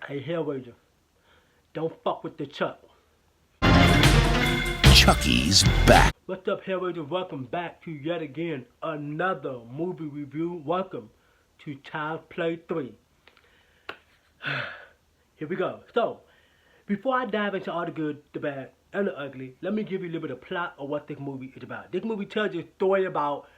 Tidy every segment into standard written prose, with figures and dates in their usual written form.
Hey, Hellraiser, don't fuck with the Chuck. Chucky's back. What's up, Hellraiser? Welcome back to yet again another movie review. Welcome to Child's Play 3. Here we go. So, before I dive into all the good, the bad, and the ugly, let me give you a little bit of plot of what this movie is about. This movie tells you a story about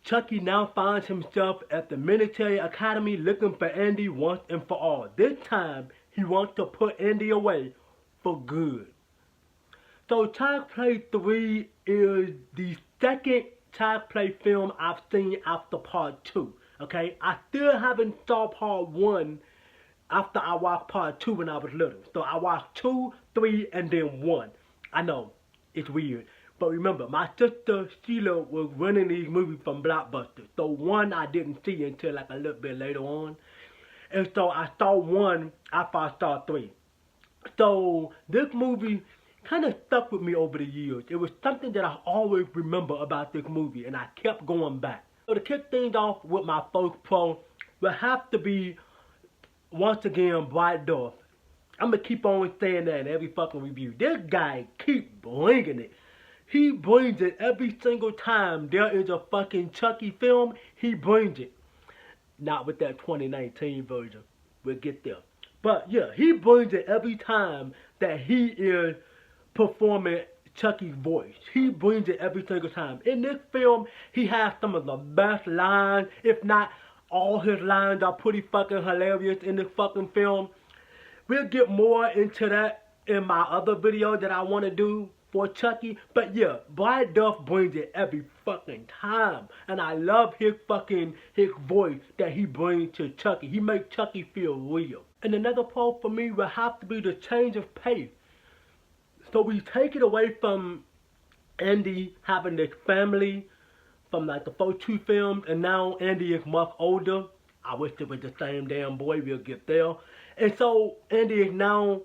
Chucky now finds himself at the military academy looking for Andy once and for all. This time, he wants to put Andy away for good. So Child's Play 3 is the second Child's Play film I've seen after part 2. Okay? I still haven't saw part 1 after I watched part 2 when I was little. So I watched 2, 3, and then 1. I know, it's weird. But remember, my sister Sheila was running these movies from Blockbuster. So 1 I didn't see until like a little bit later on. And so I saw 1 after I saw 3. So this movie kind of stuck with me over the years. It was something that I always remember about this movie, and I kept going back. So to kick things off with my first pro will have to be, once again, Bright Dorf. I'm going to keep on saying that in every fucking review. This guy keep bringing it. He brings it every single time there is a fucking Chucky film. He brings it. Not with that 2019 version. We'll get there. But yeah, he brings it every time that he is performing Chucky's voice. He brings it every single time. In this film, he has some of the best lines. If not, all his lines are pretty fucking hilarious in this fucking film. We'll get more into that in my other video that I want to do for Chucky. But yeah, Brian Duff brings it every fucking time. And I love his voice that he brings to Chucky. He makes Chucky feel real. And another pro for me will have to be the change of pace. So we take it away from Andy having this family from like the first 2 films, and now Andy is much older. I wish it was the same damn boy, we'll get there. And so Andy is now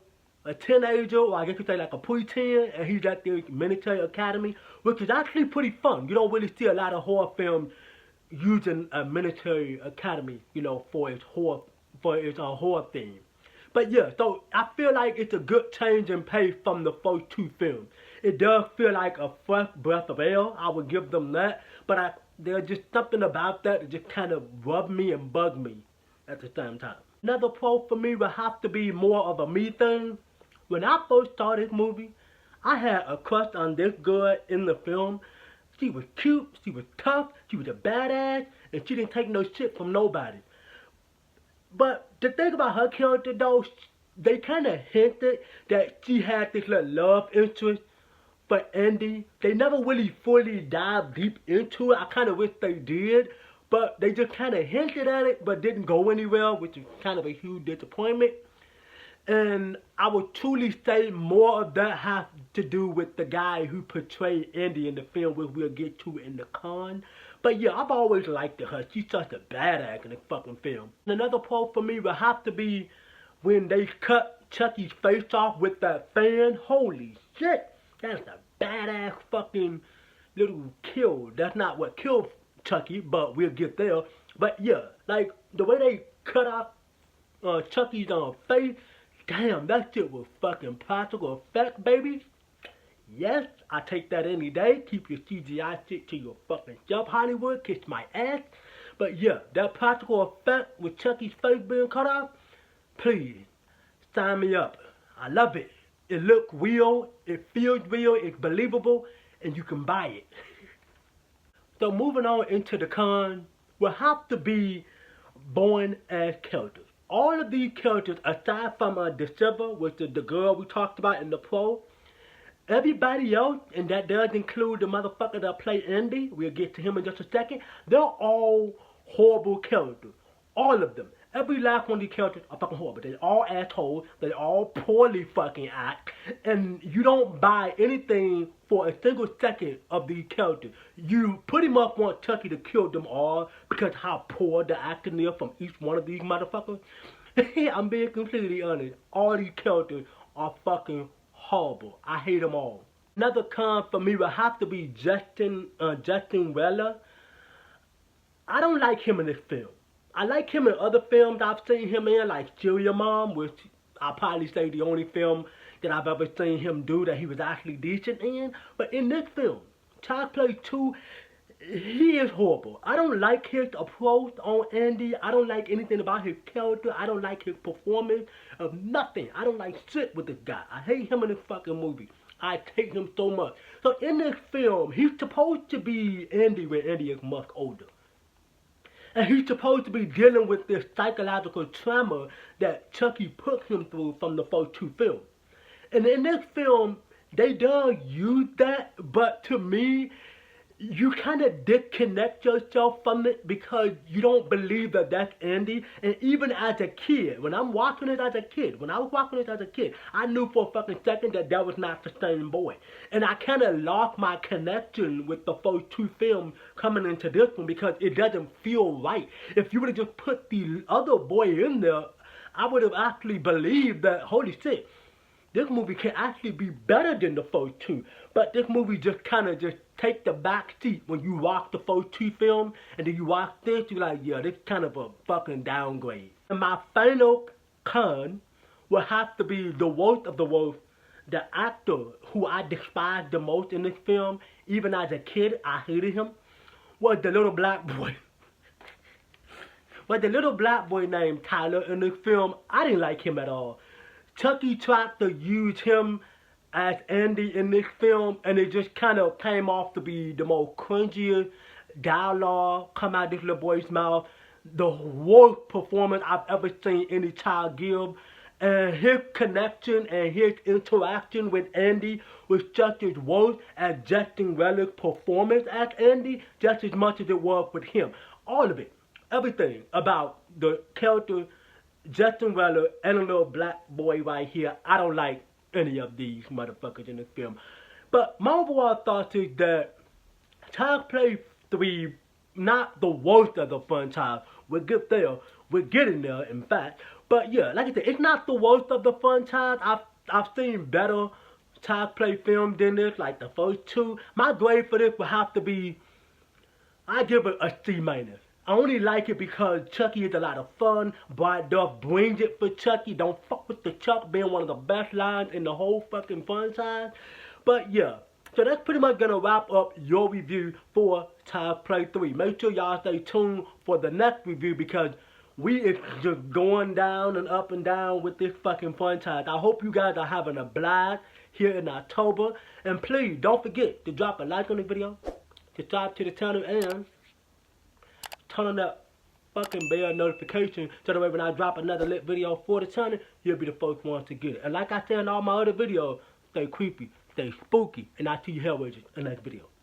a teenager, or I guess you say like a preteen, and he's at the military academy, which is actually pretty fun. You don't really see a lot of horror films using a military academy, you know, for its horror theme. But yeah, so I feel like it's a good change in pace from the first 2 films. It does feel like a fresh breath of air. I would give them that. But there's just something about that just kind of rubbed me and bugged me at the same time. Another pro for me would have to be more of a me thing. When I first saw this movie, I had a crush on this girl in the film. She was cute, she was tough, she was a badass, and she didn't take no shit from nobody. But the thing about her character though, they kind of hinted that she had this little love interest for Andy. They never really fully dived deep into it. I kind of wish they did. But they just kind of hinted at it, but didn't go anywhere, which is kind of a huge disappointment. And I would truly say more of that has to do with the guy who portrayed Andy in the film, which we'll get to in the con. But yeah, I've always liked her. She's such a badass in the fucking film. Another pro for me would have to be when they cut Chucky's face off with that fan. Holy shit, that's a badass fucking little kill. That's not what killed Chucky, but we'll get there. But yeah, like the way they cut off Chucky's face, damn, that shit was fucking practical effect, baby. Yes, I take that any day. Keep your CGI shit to your fucking self, Hollywood. Kiss my ass. But yeah, that practical effect with Chucky's face being cut off, please, sign me up. I love it. It looks real, it feels real, it's believable, and you can buy it. So moving on into the con, will have to be born as characters. All of these characters, aside from December, which is the girl we talked about in the pro, everybody else, and that does include the motherfucker that played Andy, we'll get to him in just a second, they're all horrible characters. All of them. Every last one of these characters are fucking horrible. They're all assholes. They all poorly fucking act. And you don't buy anything for a single second of these characters. You pretty much want Chucky to kill them all because how poor the acting is from each one of these motherfuckers. I'm being completely honest. All these characters are fucking horrible. I hate them all. Another con for me would have to be Justin Weller. I don't like him in this film. I like him in other films I've seen him in, like Cheer Mom, which I'll probably say the only film that I've ever seen him do that he was actually decent in. But in this film, Child Play 2, he is horrible. I don't like his approach on Andy. I don't like anything about his character. I don't like his performance of nothing. I don't like shit with this guy. I hate him in this fucking movie. I hate him so much. So in this film, he's supposed to be Andy when Andy is much older. And he's supposed to be dealing with this psychological trauma that Chucky put him through from the first two films. And in this film, they don't use that, but to me, you kind of disconnect yourself from it because you don't believe that that's Andy. And even as a kid, when I was watching it as a kid, I knew for a fucking second that that was not the same boy. And I kind of lost my connection with the first two films coming into this one because it doesn't feel right. If you would have just put the other boy in there, I would have actually believed that, holy shit, this movie can actually be better than the first two. But this movie just kind of just take the back seat when you watch the first two films. And then you watch this, you're like, yeah, this is kind of a fucking downgrade. And my final con will have to be the worst of the worst. The actor who I despised the most in this film, even as a kid, I hated him, was the little black boy. But the little black boy named Tyler in this film, I didn't like him at all. Chucky tried to use him as Andy in this film, and it just kind of came off to be the most cringiest dialogue come out of this little boy's mouth. The worst performance I've ever seen any child give. And his connection and his interaction with Andy was just as worse as Justin Weller's performance as Andy, just as much as it was with him. All of it, everything about the character Justin Weller and a little black boy right here. I don't like any of these motherfuckers in this film. But my overall thoughts is that Child Play 3, not the worst of the franchise. We'll get there. We're getting there, in fact. But yeah, like I said, it's not the worst of the franchise. I've seen better Child Play films than this, like the first two. My grade for this would have to be, I give it a C-. I only like it because Chucky is a lot of fun. Brad Duff brings it for Chucky. Don't fuck with the Chuck being one of the best lines in the whole fucking franchise. But yeah, so that's pretty much gonna wrap up your review for Child Play 3. Make sure y'all stay tuned for the next review because we is just going down and up and down with this fucking franchise. I hope you guys are having a blast here in October. And please don't forget to drop a like on the video, subscribe to the channel, and turn on that fucking bell notification so that way when I drop another lit video for the channel, you'll be the first one to get it. And like I said in all my other videos, stay creepy, stay spooky, and I'll see you Hellraisers in the next video.